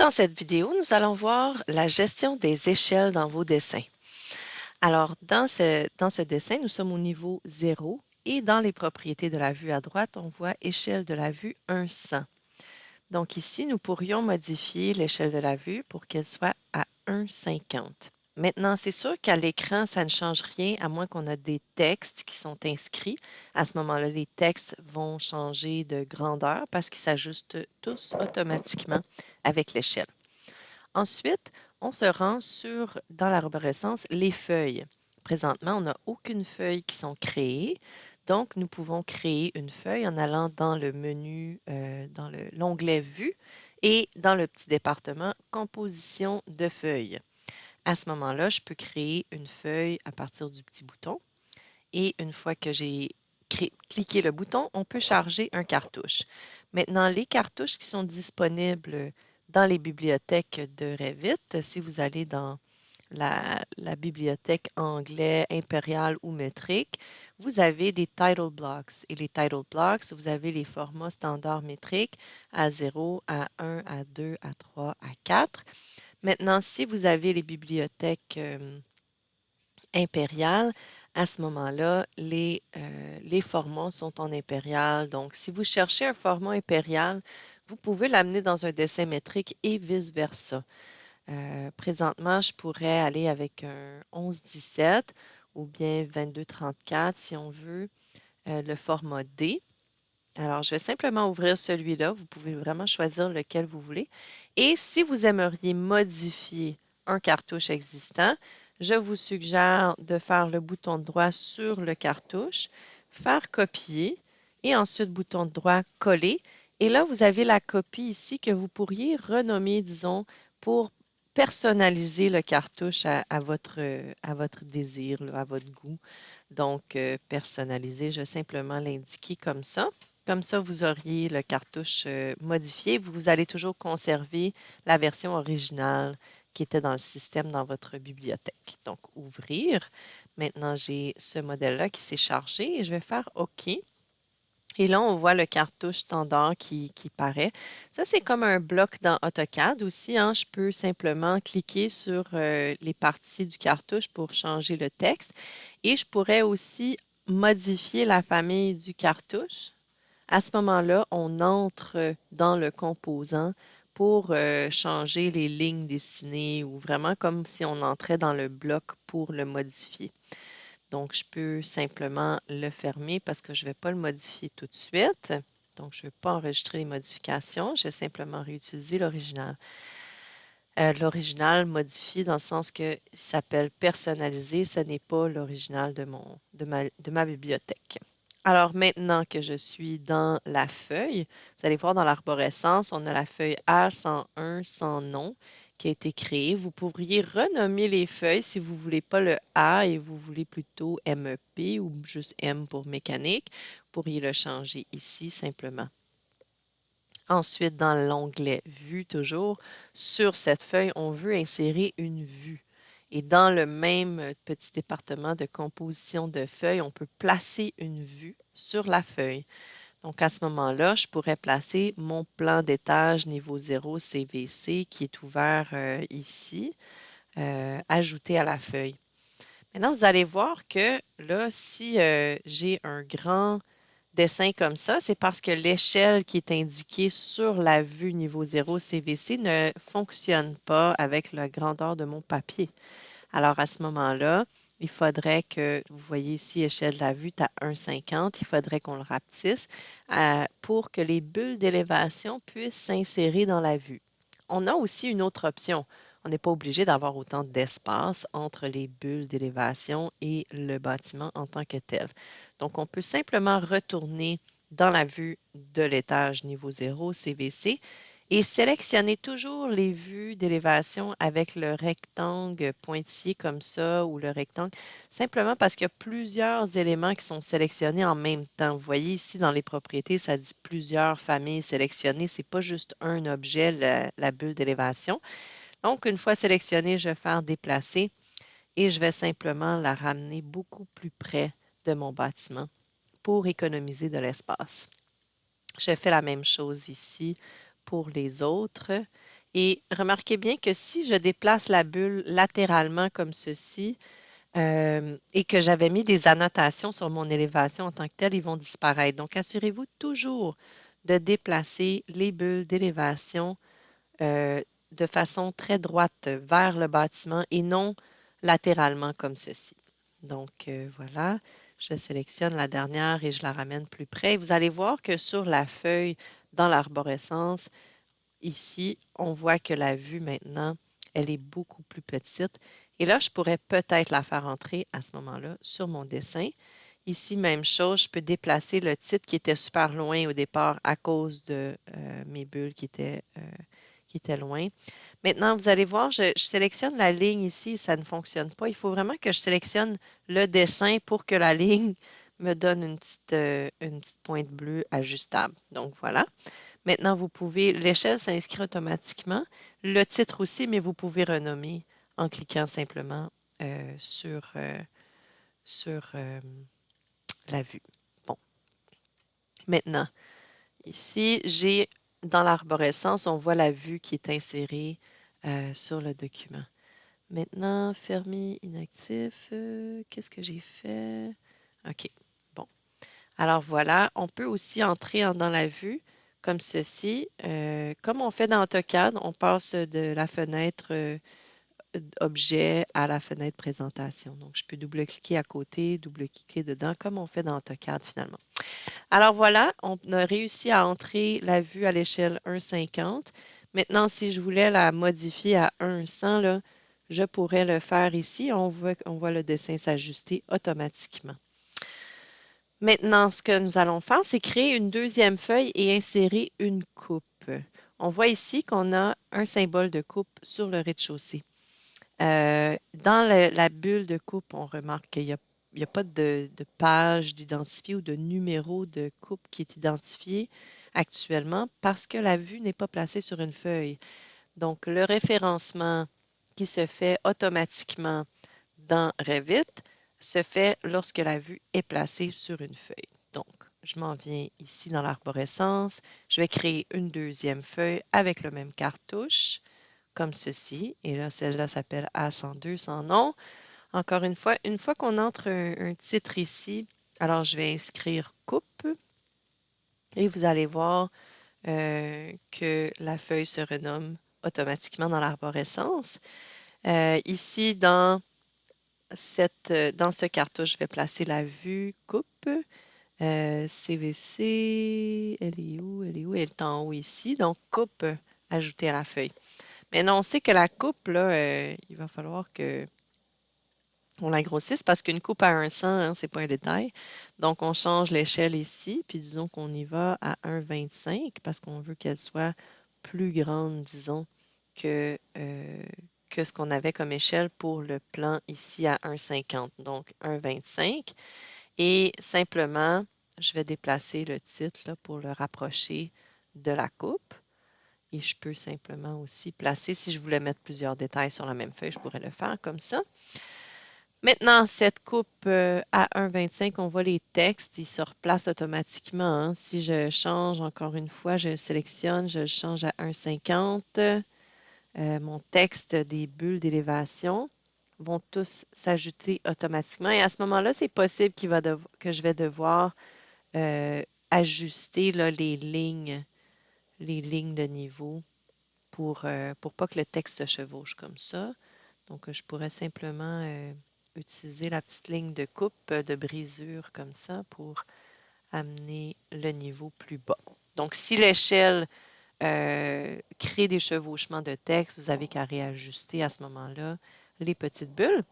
Dans cette vidéo, nous allons voir la gestion des échelles dans vos dessins. Alors, dans ce dessin, nous sommes au niveau 0 et dans les propriétés de la vue à droite, on voit échelle de la vue 100. Donc ici, nous pourrions modifier l'échelle de la vue pour qu'elle soit à 1,50. Maintenant, c'est sûr qu'à l'écran, ça ne change rien à moins qu'on ait des textes qui sont inscrits. À ce moment-là, les textes vont changer de grandeur parce qu'ils s'ajustent tous automatiquement avec l'échelle. Ensuite, on se rend dans l'arborescence, les feuilles. Présentement, on n'a aucune feuille qui sont créées. Donc, nous pouvons créer une feuille en allant dans le menu, dans l'onglet Vue et dans le petit département Composition de feuilles. À ce moment-là, je peux créer une feuille à partir du petit bouton et une fois que j'ai cliqué le bouton, on peut charger un cartouche. Maintenant, les cartouches qui sont disponibles dans les bibliothèques de Revit, si vous allez dans la bibliothèque anglais impérial ou métrique, vous avez des title blocks. Et les title blocks, vous avez les formats standards métriques à 0, à 1, à 2, à 3, à 4. Maintenant, si vous avez les bibliothèques impériales, à ce moment-là, les formats sont en impérial. Donc, si vous cherchez un format impérial, vous pouvez l'amener dans un dessin métrique et vice-versa. Présentement, je pourrais aller avec un 11-17 ou bien 22-34 si on veut, le format D. Alors, je vais simplement ouvrir celui-là. Vous pouvez vraiment choisir lequel vous voulez. Et si vous aimeriez modifier un cartouche existant, je vous suggère de faire le bouton droit sur le cartouche, faire copier et ensuite bouton droit coller. Et là, vous avez la copie ici que vous pourriez renommer, disons, pour personnaliser le cartouche à votre désir, là, à votre goût. Donc, personnaliser, je vais simplement l'indiquer comme ça. Comme ça, vous auriez le cartouche modifié. Vous allez toujours conserver la version originale qui était dans le système dans votre bibliothèque. Donc, ouvrir. Maintenant, j'ai ce modèle-là qui s'est chargé et je vais faire OK. Et là, on voit le cartouche standard qui paraît. Ça, c'est comme un bloc dans AutoCAD aussi, hein. Je peux simplement cliquer sur les parties du cartouche pour changer le texte. Et je pourrais aussi modifier la famille du cartouche. À ce moment-là, on entre dans le composant pour changer les lignes dessinées ou vraiment comme si on entrait dans le bloc pour le modifier. Donc, je peux simplement le fermer parce que je ne vais pas le modifier tout de suite. Donc, je ne vais pas enregistrer les modifications. Je vais simplement réutiliser l'original. L'original modifié dans le sens que il s'appelle personnalisé, ce n'est pas l'original de ma bibliothèque. Alors maintenant que je suis dans la feuille, vous allez voir dans l'arborescence, on a la feuille A101 sans nom qui a été créée. Vous pourriez renommer les feuilles si vous ne voulez pas le A et vous voulez plutôt MEP ou juste M pour mécanique. Vous pourriez le changer ici simplement. Ensuite, dans l'onglet Vue toujours, sur cette feuille, on veut insérer une vue. Et dans le même petit département de composition de feuilles, on peut placer une vue sur la feuille. Donc, à ce moment-là, je pourrais placer mon plan d'étage niveau 0 CVC qui est ouvert ici, ajouté à la feuille. Maintenant, vous allez voir que là, si j'ai un grand dessin comme ça, c'est parce que l'échelle qui est indiquée sur la vue niveau 0 CVC ne fonctionne pas avec la grandeur de mon papier. Alors à ce moment-là, il faudrait que, vous voyez ici, échelle de la vue est à 1,50, il faudrait qu'on le rapetisse pour que les bulles d'élévation puissent s'insérer dans la vue. On a aussi une autre option. On n'est pas obligé d'avoir autant d'espace entre les bulles d'élévation et le bâtiment en tant que tel. Donc, on peut simplement retourner dans la vue de l'étage niveau 0 CVC et sélectionner toujours les vues d'élévation avec le rectangle pointillé comme ça ou le rectangle, simplement parce qu'il y a plusieurs éléments qui sont sélectionnés en même temps. Vous voyez ici dans les propriétés, ça dit plusieurs familles sélectionnées. Ce n'est pas juste un objet, la bulle d'élévation. Donc, une fois sélectionnée, je vais faire déplacer et je vais simplement la ramener beaucoup plus près de mon bâtiment pour économiser de l'espace. Je fais la même chose ici pour les autres Et remarquez bien que si je déplace la bulle latéralement comme ceci, et que j'avais mis des annotations sur mon élévation en tant que telle, ils vont disparaître. Donc, assurez-vous toujours de déplacer les bulles d'élévation euh, de façon très droite vers le bâtiment et non latéralement comme ceci. Donc, voilà, je sélectionne la dernière et je la ramène plus près. Vous allez voir que sur la feuille, dans l'arborescence, ici, on voit que la vue maintenant, elle est beaucoup plus petite. Et là, je pourrais peut-être la faire entrer à ce moment-là sur mon dessin. Ici, même chose, je peux déplacer le titre qui était super loin au départ à cause de mes bulles qui étaient loin. Maintenant, vous allez voir, je sélectionne la ligne ici, ça ne fonctionne pas. Il faut vraiment que je sélectionne le dessin pour que la ligne me donne une petite pointe bleue ajustable. Donc voilà. Maintenant, vous pouvez, l'échelle s'inscrit automatiquement, le titre aussi, mais vous pouvez renommer en cliquant simplement sur la vue. Bon, maintenant, ici, j'ai dans l'arborescence, on voit la vue qui est insérée sur le document. Maintenant, fermer inactif, qu'est-ce que j'ai fait? OK, bon. Alors voilà, on peut aussi entrer dans la vue comme ceci. Comme on fait dans AutoCAD, on passe de la fenêtre objet à la fenêtre présentation. Donc, je peux double-cliquer à côté, double-cliquer dedans, comme on fait dans AutoCAD finalement. Alors voilà, on a réussi à entrer la vue à l'échelle 1,50. Maintenant, si je voulais la modifier à 1,100, là, je pourrais le faire ici. On voit le dessin s'ajuster automatiquement. Maintenant, ce que nous allons faire, c'est créer une deuxième feuille et insérer une coupe. On voit ici qu'on a un symbole de coupe sur le rez-de-chaussée. Dans la bulle de coupe, on remarque qu'il n'y a pas de page d'identifié ou de numéro de coupe qui est identifié actuellement parce que la vue n'est pas placée sur une feuille. Donc, le référencement qui se fait automatiquement dans Revit se fait lorsque la vue est placée sur une feuille. Donc, je m'en viens ici dans l'arborescence. Je vais créer une deuxième feuille avec le même cartouche, comme ceci. Et là, celle-là s'appelle A102 sans nom. Encore une fois qu'on entre un titre ici, alors je vais inscrire coupe et vous allez voir que la feuille se renomme automatiquement dans l'arborescence. Ici, dans ce cartouche, je vais placer la vue coupe. CVC, elle est où? Elle est où? Elle est en haut ici. Donc, coupe ajoutée à la feuille. Maintenant, on sait que la coupe, là, il va falloir que on la grossisse parce qu'une coupe à 100, hein, c'est pas un détail. Donc, on change l'échelle ici, puis disons qu'on y va à 1,25 parce qu'on veut qu'elle soit plus grande, disons, que ce qu'on avait comme échelle pour le plan ici à 1,50. Donc, 1,25. Et simplement, je vais déplacer le titre là, pour le rapprocher de la coupe. Et je peux simplement aussi placer, si je voulais mettre plusieurs détails sur la même feuille, je pourrais le faire comme ça. Maintenant, cette coupe à 1,25, on voit les textes, ils se replacent automatiquement, hein. Si je change encore une fois, je sélectionne, je le change à 1,50. Mon texte des bulles d'élévation vont tous s'ajouter automatiquement. Et à ce moment-là, c'est possible que je vais devoir ajuster là, les lignes de niveau pour pas que le texte se chevauche comme ça. Donc, je pourrais simplement utiliser la petite ligne de coupe de brisure comme ça pour amener le niveau plus bas. Donc, si l'échelle crée des chevauchements de texte, vous avez qu'à réajuster à ce moment-là les petites bulles.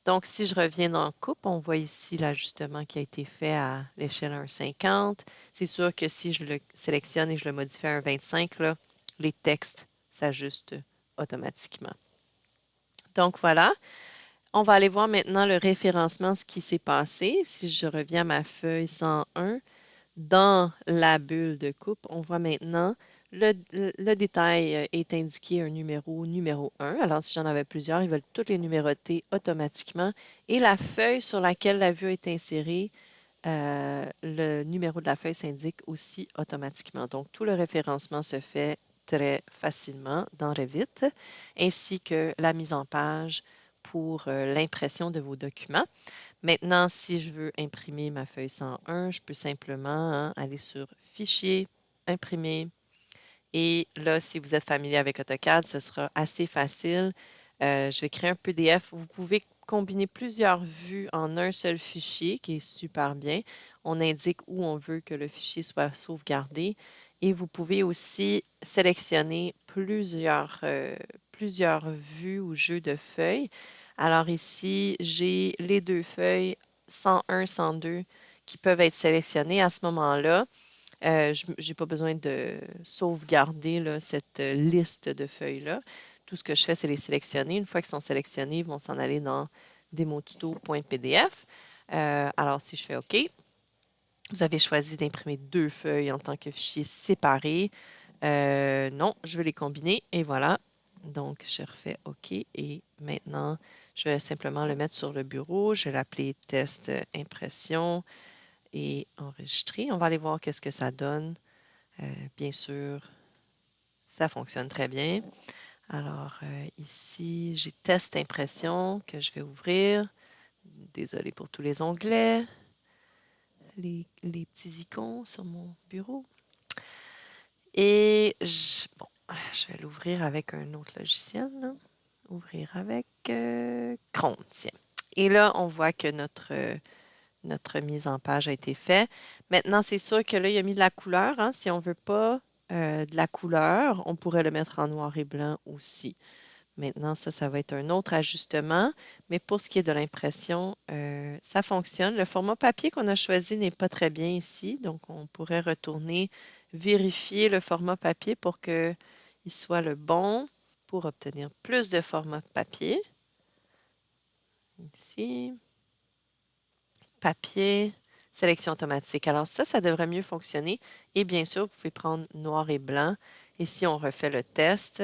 Donc, si je reviens dans coupe, on voit ici l'ajustement qui a été fait à l'échelle 1,50. C'est sûr que si je le sélectionne et je le modifie à 1,25, là, les textes s'ajustent automatiquement. Donc, voilà. On va aller voir maintenant le référencement, ce qui s'est passé. Si je reviens à ma feuille 101, dans la bulle de coupe, on voit maintenant le détail est indiqué un numéro 1. Alors, si j'en avais plusieurs, ils veulent toutes les numéroter automatiquement. Et la feuille sur laquelle la vue est insérée, le numéro de la feuille s'indique aussi automatiquement. Donc, tout le référencement se fait très facilement dans Revit, ainsi que la mise en page pour l'impression de vos documents. Maintenant, si je veux imprimer ma feuille 101, je peux simplement aller sur Fichier, Imprimer. Et là, si vous êtes familier avec AutoCAD, ce sera assez facile. Je vais créer un PDF. Vous pouvez combiner plusieurs vues en un seul fichier, qui est super bien. On indique où on veut que le fichier soit sauvegardé. Et vous pouvez aussi sélectionner plusieurs vues ou jeux de feuilles. Alors ici, j'ai les deux feuilles 101, 102 qui peuvent être sélectionnées à ce moment-là. Je n'ai pas besoin de sauvegarder là, cette liste de feuilles-là. Tout ce que je fais, c'est les sélectionner. Une fois qu'ils sont sélectionnés, ils vont s'en aller dans démotuto.pdf. Alors, si je fais OK, vous avez choisi d'imprimer deux feuilles en tant que fichier séparé. Non, je vais les combiner et voilà. Donc, je refais OK et maintenant, je vais simplement le mettre sur le bureau. Je vais l'appeler test impression et enregistrer. On va aller voir qu'est-ce que ça donne. Bien sûr, ça fonctionne très bien. Alors, ici, j'ai test impression que je vais ouvrir. Désolée pour tous les onglets, les petits icônes sur mon bureau. Et bon, je vais l'ouvrir avec un autre logiciel, là. Ouvrir avec Chrome, tiens. Et là, on voit que notre mise en page a été faite. Maintenant, c'est sûr que là, il a mis de la couleur, hein. Si on ne veut pas de la couleur, on pourrait le mettre en noir et blanc aussi. Maintenant, ça va être un autre ajustement. Mais pour ce qui est de l'impression, ça fonctionne. Le format papier qu'on a choisi n'est pas très bien ici. Donc, on pourrait retourner vérifier le format papier pour qu'il soit le bon pour obtenir plus de format papier. Ici, papier, sélection automatique. Alors ça devrait mieux fonctionner. Et bien sûr, vous pouvez prendre noir et blanc. Et si on refait le test,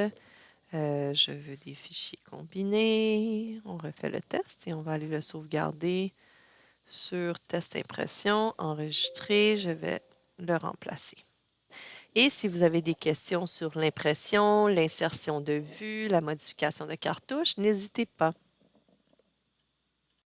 je veux des fichiers combinés. On refait le test et on va aller le sauvegarder sur test impression, enregistrer. Je vais le remplacer. Et si vous avez des questions sur l'impression, l'insertion de vue, la modification de cartouches, n'hésitez pas.